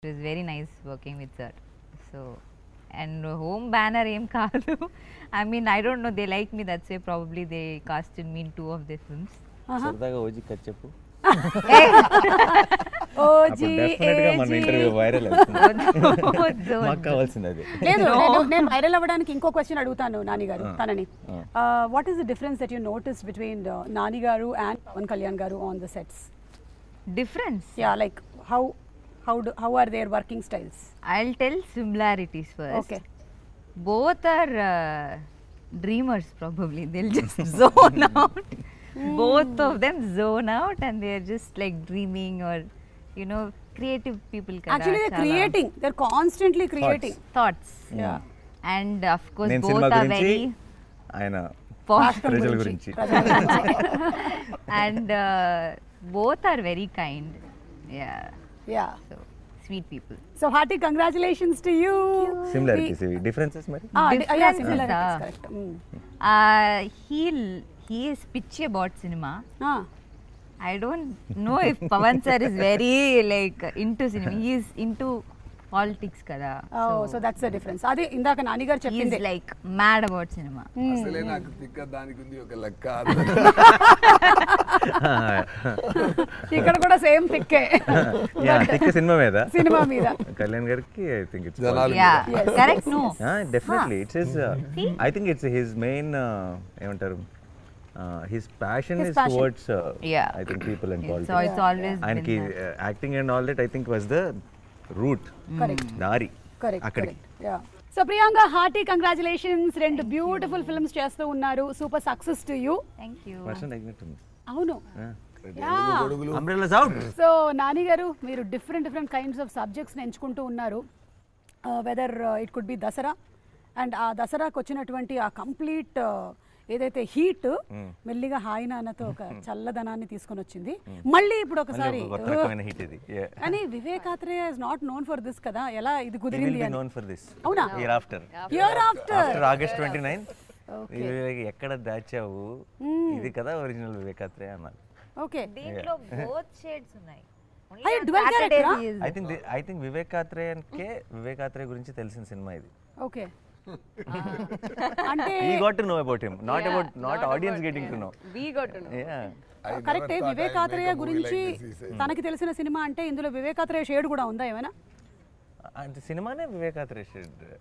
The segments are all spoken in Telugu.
It was very nice working with sir. So, and home banner aim kaadu. I mean, I don't know. They like me. That's why probably they casted me in 2 of their films. సరదాగా ఓజీ కట్ చెప్పు. ఓజీ డెఫినెట్గా మన ఇంటర్వ్యూ వైరల్ మాకు కావాల్సింది అది. లేదు నేను వైరల్ అవ్వడానికి ఇంకో క్వశ్చన్ అడుగుతాను నాని గారు తనని. What is the difference that you notice between Nani గారు అండ్ పవన్ కళ్యాణ్ గారు on the sets? Difference? Yeah, like how are their working styles? I'll tell similarities first. Okay. Both are dreamers probably. They'll just zone out. Both of them zone out and they're just like dreaming or, you know, creative people. Actually they're creating. They're constantly creating. Thoughts. Yeah. And of course నేను both సినిమా are గురించి very ఆయన posh. ప్రజల గురించి. And both are very kind. Yeah. Yeah. So sweet people. So hearty congratulations to you. Similarities ఇవి డిఫరెన్సెస్ మరి. Yeah, similarities, correct. He is pitchy about cinema. Ah. I don't know if Pavan sir is very like into cinema. He is into politics kada. Oh, so that's the difference. Adi indaka Nani garu He cheppindi. is like mad about cinema. అసలే నాకు తిక్క దానికి ఉంది ఒక లెక్క. ఇక్కడ కూడా సేమ్ తిక్కే. యా తిక్క సినిమా మీద. సినిమా మీద. కళ్యాణ్ గారికి I think it's Yeah, correct. No. Definitely it's his I think it's his main ఏమంటారు his passion is passion. Towards Yeah. I think people and So politics. it's always ఆయనకి been that. Acting and all that I think was the root Correct. దారి Correct. అక్కడికి. Yeah. So Priyanka, hearty congratulations. రెండు బ్యూటిఫుల్ ఫిల్మ్స్ చేస్తూ ఉన్నారు. Super success to you. Thank you. వర్షం తగ్గినట్టుంది. అవును. Umbrellas out. సో నాని గారు మీరు డిఫరెంట్ కైండ్స్ ఆఫ్ సబ్జెక్ట్స్ని ఎంచుకుంటూ ఉన్నారు. Whether it could be Dasara and ఆ దసరాకు వచ్చినటువంటి ఆ కంప్లీట్ ఏదైతే హీట్ మెల్లిగా హాయి నాన్నతో ఒక చల్లదనాన్ని తీసుకొని వచ్చింది. మళ్ళీ ఇప్పుడు ఒకసారి కొత్త రకమైన హిట్ ఇది. కానీ Vivekatreya is not known for this కదా, ఎలా ఇది He will కుదిరింది be అని. known for this. అవునా? Year after. Year after After August 29. Vivek ఎక్కడ దాచావు ఇది కదా ఒరిజినల్ వివేకాత్రేయ అన్నారు. ఓకే. దీంట్లో both shades ఉన్నాయి. అయ్యో, dual character ఆ? ఐ థింక్ వివేకాత్రేయ గురించి తెలిసిన సినిమా ఇది. ఓకే. అంటే We got to know about him, not audience getting to know. We got to know. Yeah. కరెక్టే. వివేకాత్రేయ గురించి తనకి తెలిసిన సినిమా అంటే ఇందులో వివేకాత్రేయ షేడ్ కూడా ఉందా ఏమైనా? అంటే సినిమానే వివేకాత్రేయ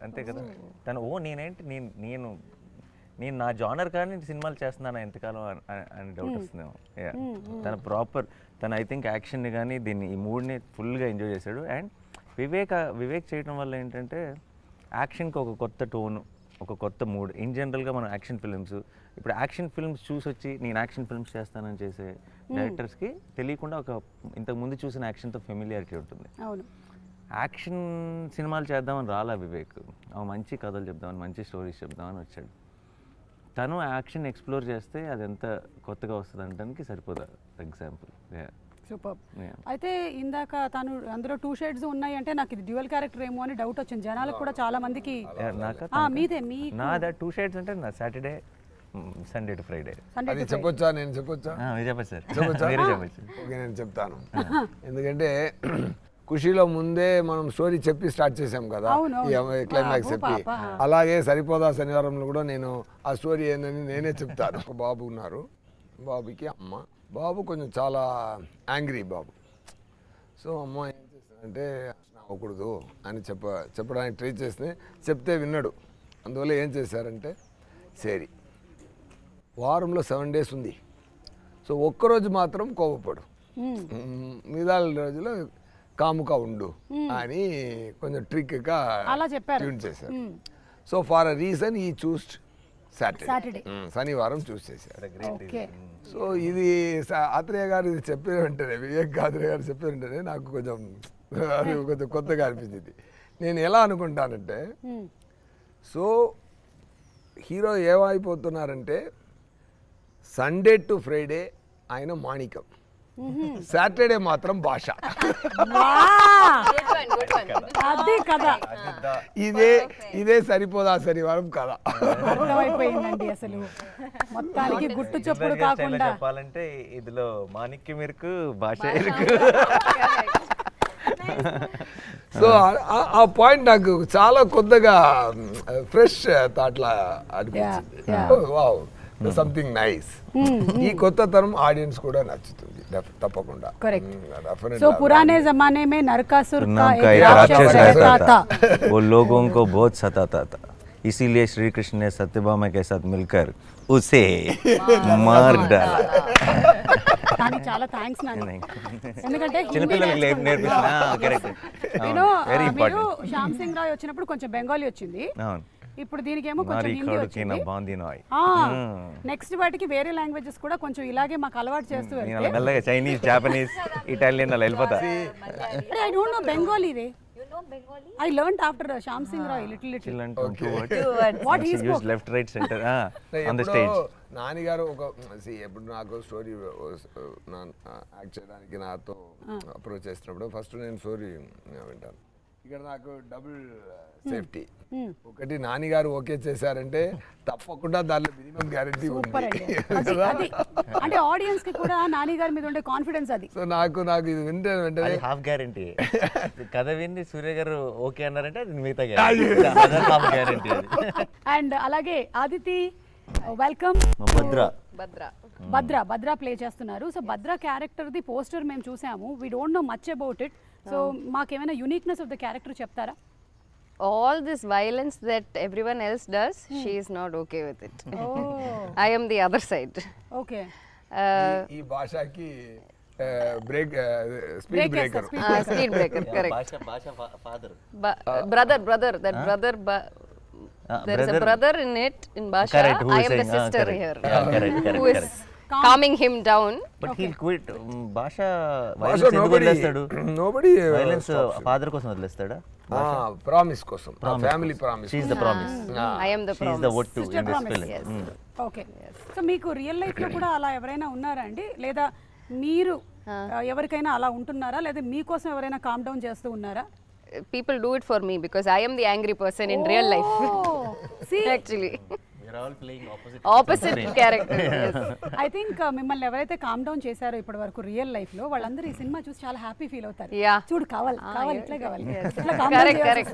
అంతే కదా. తను నేను నా జానర్ కానీ సినిమాలు చేస్తున్నాను ఎంతకాలం అని డౌట్ వస్తుందేమో. తన ఐ థింక్ యాక్షన్ని కానీ దీన్ని ఈ మూడ్ని ఫుల్గా ఎంజాయ్ చేశాడు. అండ్ వివేక్ చేయడం వల్ల ఏంటంటే యాక్షన్కి ఒక కొత్త టోను, ఒక కొత్త మూడ్. ఇన్ జనరల్గా మనం యాక్షన్ ఫిల్మ్స్ ఇప్పుడు యాక్షన్ ఫిల్మ్స్ చూసి వచ్చి నేను యాక్షన్ ఫిల్మ్స్ చేస్తానని చేసే డైరెక్టర్స్కి తెలియకుండా ఒక ఇంతకుముందు చూసిన యాక్షన్తో ఫెమిలియారిటీ ఉంటుంది. అవును. యాక్షన్ సినిమాలు చేద్దామని రాలా వివేక్, మంచి కథలు చెప్దామని, మంచి స్టోరీస్ చెప్దామని వచ్చాడు. తను యాక్షన్ ఎక్స్ప్లోర్ చేస్తే అది ఎంత కొత్తగా వస్తుంది అనడానికి సరిపోదా ఎగ్జాంపుల్. సూపర్. అయితే ఇందాక తను అందులో 2 షేడ్స్ ఉన్నాయి అంటే నాకు ఇది డ్యూయల్ క్యారెక్టర్ ఏమో అని డౌట్ వచ్చింది జనాలకు కూడా చాలా మందికి. మీదే మీ నాదా 2 షేడ్స్ అంటే నా సాటర్డే సండే టు ఫ్రైడే. అది చెప్పొచ్చా? నేను చెప్పొచ్చా? చెప్పచ్చు సార్. చెప్పొచ్చా? చెప్పచ్చు. ఓకే, నేను చెప్తాను. ఎందుకంటే ఖుషీలో ముందే మనం స్టోరీ చెప్పి స్టార్ట్ చేసాం కదా, ఈ క్లైమాక్స్ చెప్పి. అలాగే సరిపోదా శనివారంలో కూడా నేను ఆ స్టోరీ ఏందని నేనే చెప్తాను. ఒక బాబు ఉన్నారు, బాబుకి అమ్మ. బాబు కొంచెం చాలా యాంగ్రీ బాబు. సో అమ్మ ఏం చేస్తానంటే అవ్వకూడదు అని చెప్పడానికి ట్రై చేస్తే చెప్తే విన్నాడు. అందువల్ల ఏం చేశారంటే సరే వారంలో 7 days ఉంది, సో ఒక్కరోజు మాత్రం కోపపడు, మిగతా రోజులో కాముగా ఉండు అని కొంచెం ట్రిక్గా ట్యూన్ చేశారు. సో ఫర్ అ రీజన్ ఈ చూస్డ్ సాటర్డే, శనివారం చూస్ చేశారు. సో ఇది ఆత్రేయ గారు ఇది చెప్పిన వెంటనే, వివేక్ ఆత్రేయ గారు చెప్పిన వెంటనే నాకు కొంచెం కొత్తగా అనిపించింది. నేను ఎలా అనుకుంటానంటే, సో హీరో ఏమైపోతున్నారంటే సండే టు ఫ్రైడే ఆయన మాణికం, సాటర్డే మాత్రం భాష. ఇదే సరిపోదా శనివారం కదా. అర్థమైపోయిందండి. అసలు మొత్తానికి గుట్టు చప్పుడు కాకుండా చెప్పాలంటే ఇందులో మాణిక్యం ఇరుకు, భాష ఇరుకు. సో ఆ పాయింట్ నాకు చాలా కొత్తగా ఫ్రెష్ థాట్లా అనిపించింది. Wow, something nice. ఈ కొత్త తరం ఆడియన్స్ కూడా నచ్చుతుంది తప్పకుండా. సో పురానే జమానే మే నరకాసుर का एक राक्षस रहता था, वो लोगों को बहुत सताता था, इसीलिए श्री कृष्ण ने सत्यभामा के साथ मिलकर उसे मार डाला. కానీ చాలా థ్యాంక్స్ నాని, ఎందుకంటే చిన్నపిల్లలకి నేర్పిస్తున్నా correct. Very important. Shyam Singh Roy వచ్చినప్పుడు కొంచెం బెంగాలీ వచ్చింది, ఇప్పుడు దీనికేమో కొంచెం హిందీ వచ్చింది. నెక్స్ట్ వాటికి వేరే లాంగ్వేజెస్ కూడా కొంచెం ఇలాగే మాకు అలవాటు చేస్తూ వెళ్తే మెల్లగా చైనీస్, జాపనీస్, ఇటాలియన్ అలా వెళ్ళిపోతా. I don't know Bengali ray. I learned after Shyam Singh Roy little. What he spoke. Left, right, center on the stage. Nani గారు ఒక ఎప్పుడు నాకు స్టోరీ యాక్ట్ చేయడానికి నాతో అప్రోచ్ చేస్తున్నప్పుడు ఫస్ట్ నేను స్టోరీ వింటాను. ఇక్కడ నాకు డబుల్ సేఫ్టీ. ఒకటి నాని గారు ఓకే చేశారంటే తప్పకుండా దానిలో మినిమం గ్యారెంటీ ఉంది. అంటే ఆడియన్స్ కి కూడా నాని గారి మీద ఉండే కాన్ఫిడెన్స్ అది. సో నాకు ఇది వెంటనే హాఫ్ గ్యారెంటీ. కథ విని సూర్య గారు ఓకే అన్నారంటే అది మిగతా గ్యారెంటీ. అండ్ అలాగే ఆదితి, వెల్కమ్. భద్ర ప్లే చేస్తున్నారు. So Bhadra character the poster మేము చూసాము. We don't know much about it. So మాకేమైనా యూనిక్నెస్ ఆఫ్ ద క్యారెక్టర్ చెప్తారా? All this violence that everyone else does, she is not okay with it. I am the other side. Okay. ఈ భాషకి break speed breaker. Speed breaker, correct. భాష father. Brother, that brother. There is a brother in it, in Basha. I am the sister here. Who is calming him down. But he'll quit. Basha violence ఎందుకు వదిలేస్తాడు? Nobody violence father కోసం వదిలేస్తాడా? ప్రామిస్ కోసం, family promise. She is the promise. I am the promise. She is the what to in this film. Yes. Okay. So మీకు రియల్ లైఫ్ లో కూడా అలా ఎవరైనా ఉన్నారా అండి, లేదా మీరు ఎవరికైనా అలా ఉంటున్నారా, లేదా మీకోసం ఎవరైనా కామ్ డౌన్ చేస్తూ ఉన్నారా? People do it for me because I am the angry person in real life. See, actually We are all playing opposite character. Yes. I think మిమ్మల్ని ఎవరైతే కామ్ డౌన్ చేశారో ఇప్పటి వరకు రియల్ లైఫ్ లో, వాళ్ళందరూ ఈ సినిమా చూసి చాలా హ్యాపీ ఫీల్ అవుతారు. చూడు కావాలి ఇట్లా కావాలి.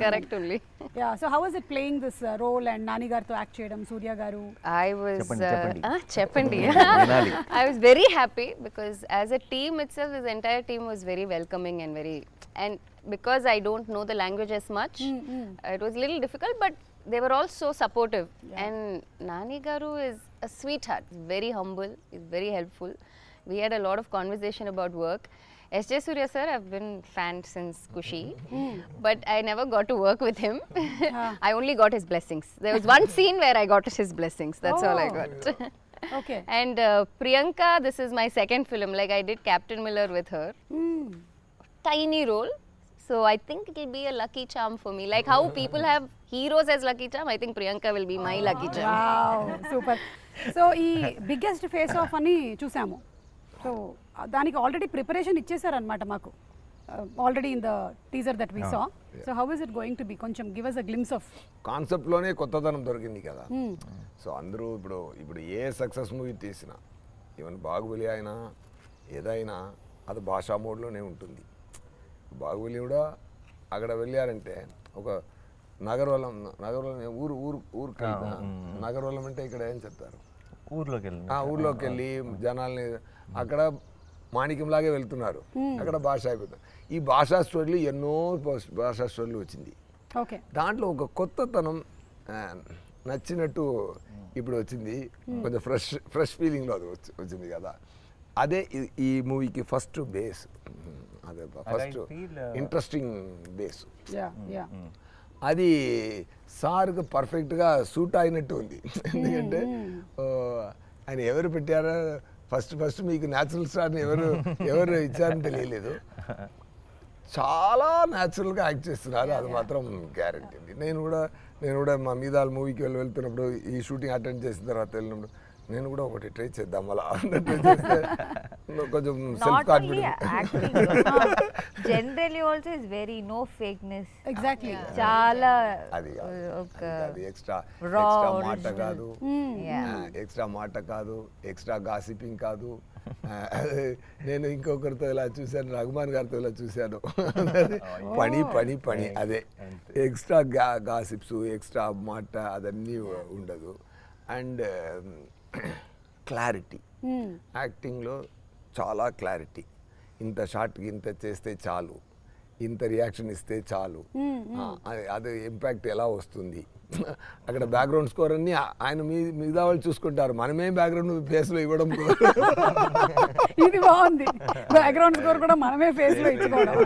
Correct only. Yeah, so how was it playing this role and Nani గారితో యాక్ట్ చేయడం, సూర్య గారు? I was చెప్పండి. I was very happy because as a team itself, this entire team was very welcoming and because I don't know the language as much, it was a little difficult, but they were all so supportive. And Nani garu is a sweetheart. He's very humble, he's very helpful. We had a lot of conversation about work. S.J. Surya sir, I've been fan since Kushi, but I never got to work with him. I only got his blessings. There was one scene where I got his blessings. That's all I got. Okay. And Priyanka, this is my second film. Like I did Captain Miller with her. Tiny role. So I think it will be a lucky charm for me. Like how people have heroes as lucky charm, I think Priyanka will be my lucky charm. Wow, super. So ఈ బిగ్గెస్ట్ ఫేస్ ఆఫ్ అని చూసాము. సో దానికి ఆల్రెడీ ప్రిపరేషన్ ఇచ్చేసారనమాట మాకు, already in the teaser that we saw. So how is it going to be? కొంచెం give us a glimpse of. Concept లోనే కొత్తదనం దొరికింది కదా. సో అందరూ ఇప్పుడు ఏ సక్సెస్ మూవీ తీసినా, ఈవెన్ బాహుబలి అయినా ఏదైనా అది భాషా మోడ్లోనే ఉంటుంది. బాహుబలి కూడా అక్కడ వెళ్ళారంటే ఒక నగరవలం నగరవలం అంటే ఇక్కడ ఏం చెప్తారు, ఊర్లోకి వెళ్ళి జనాల్ని అక్కడ మాణిక్యంలాగే వెళ్తున్నారు, అక్కడ భాష అయిపోతారు. ఈ భాషా స్టోరీలు ఎన్నో భాషా స్టోరీలు వచ్చింది. దాంట్లో ఒక కొత్తతనం నచ్చినట్టు ఇప్పుడు వచ్చింది. కొంచెం ఫ్రెష్ ఫీలింగ్లో అది వచ్చింది కదా. అదే ఈ మూవీకి ఫస్ట్ బేస్, అదే ఫస్ట్ ఇంట్రెస్టింగ్ బేస్. అది సార్కు పర్ఫెక్ట్గా సూట్ అయినట్టు ఉంది. ఎందుకంటే ఆయన ఎవరు పెట్టారో ఫస్ట్ మీకు న్యాచురల్ స్టార్ని ఎవరు ఇచ్చారని తెలియలేదు. చాలా న్యాచురల్గా యాక్ట్ చేస్తున్నారు, అది మాత్రం గ్యారెంటీ అండి. నేను కూడా మా మీద మూవీకి వెళ్తున్నప్పుడు, ఈ షూటింగ్ అటెండ్ చేసిన తర్వాత వెళ్ళినప్పుడు నేను కూడా ఒకటి ట్రై చేద్దాం అలా అన్నట్టు చేస్తే కొంచెం self confidence. Generally also is very no fakeness. Exactly. చాలా అది ఎక్స్ట్రా మాట కాదు, ఎక్స్ట్రా గాసిపింగ్ కాదు, నేను ఇంకొకరితో ఇలా చూశాను, రఘుమాన్ గారితో ఇలా చూశాను. పని పని పని అదే, ఎక్స్ట్రా గాసిప్స్, ఎక్స్ట్రా మాట అదన్నీ ఉండదు. అండ్ క్లారిటీ, యాక్టింగ్లో చాలా క్లారిటీ. ఇంత షార్ట్కి ఇంత చేస్తే చాలు, ఇంత రియాక్షన్ ఇస్తే చాలు, అది ఇంపాక్ట్ ఎలా వస్తుంది. అక్కడ బ్యాక్గ్రౌండ్ స్కోర్ అన్ని ఆయన మిగతా వాళ్ళు చూసుకుంటారు, మనమే బ్యాక్గ్రౌండ్ ఫేస్లో ఇవ్వడం. ఇది బాగుంది, బ్యాక్గ్రౌండ్ స్కోర్ కూడా మనమే ఫేస్లో ఇచ్చుకోవడం.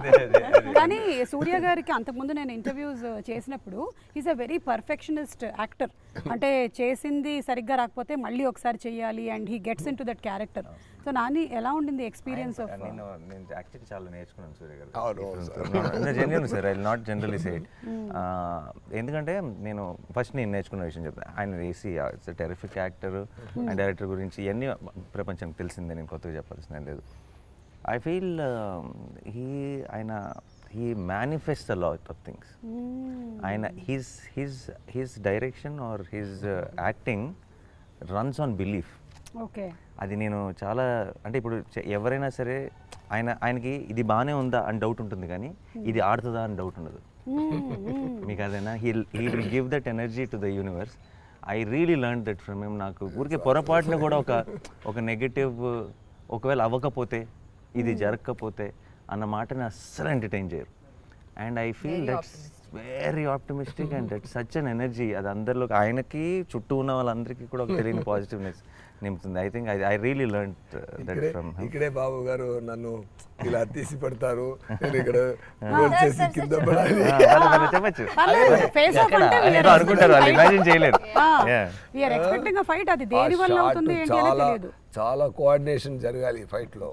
కానీ సూర్య గారికి అంతకుముందు నేను ఇంటర్వ్యూస్ చేసినప్పుడు is a very perfectionist actor. అంటే చేసింది సరిగ్గా రాకపోతే మళ్ళీ ఒకసారి చెయ్యాలి, and he gets in to that character. So Nani ఎలా ఉండింది ఎక్స్పీరియన్స్ ఆఫ్? నేను యాక్చువల్లీ చాలా నేర్చుకున్నాను సూర్య గారు. Genuine sir, I will not generally say it. ఎందుకంటే నేను ఫస్ట్ నేను నేర్చుకున్న విషయం చెప్తాను. ఆయన AC it's terrific actor and director గురించి ఇవన్నీ ప్రపంచానికి తెలిసిందే, నేను కొత్తగా చెప్పాల్సిన లేదు. I feel he manifests a lot of things. ఆయన his direction or his acting runs on belief. Okay, అది నేను చాలా, అంటే ఇప్పుడు ఎవరైనా సరే ఆయనకి ఇది బాగానే ఉందా అని డౌట్ ఉంటుంది, కానీ ఇది ఆడుతుందా అని డౌట్ ఉండదు. మీకు అదేనా, he will give that energy to the universe. I really learned that from him. నాకు ఊరికే పొరపాటున కూడా ఒక నెగటివ్, ఒకవేళ అవ్వకపోతే, ఇది జరగకపోతే అన్న మాటని అస్సలు ఎంటర్టైన్ చేయరు. And I feel that's very optimistic and that's such an energy. అది అందరిలో, ఆయనకి చుట్టూ ఉన్న వాళ్ళందరికీ కూడా ఒక తెలియని పాజిటివ్నెస్ నింపుతుంది. I think I really learn that from him. ఇక్కడే బాబు గారు నన్ను ఇలా తీసి పెడతారు, నేను ఇక్కడ రోల్ చేసి కింద పడాలి చెప్పచ్చు అనుకుంటారు, వాళ్ళు ఇమాజిన్ చేయలేరు. చాలా కోఆర్డినేషన్ జరగాలి ఫైట్ లో.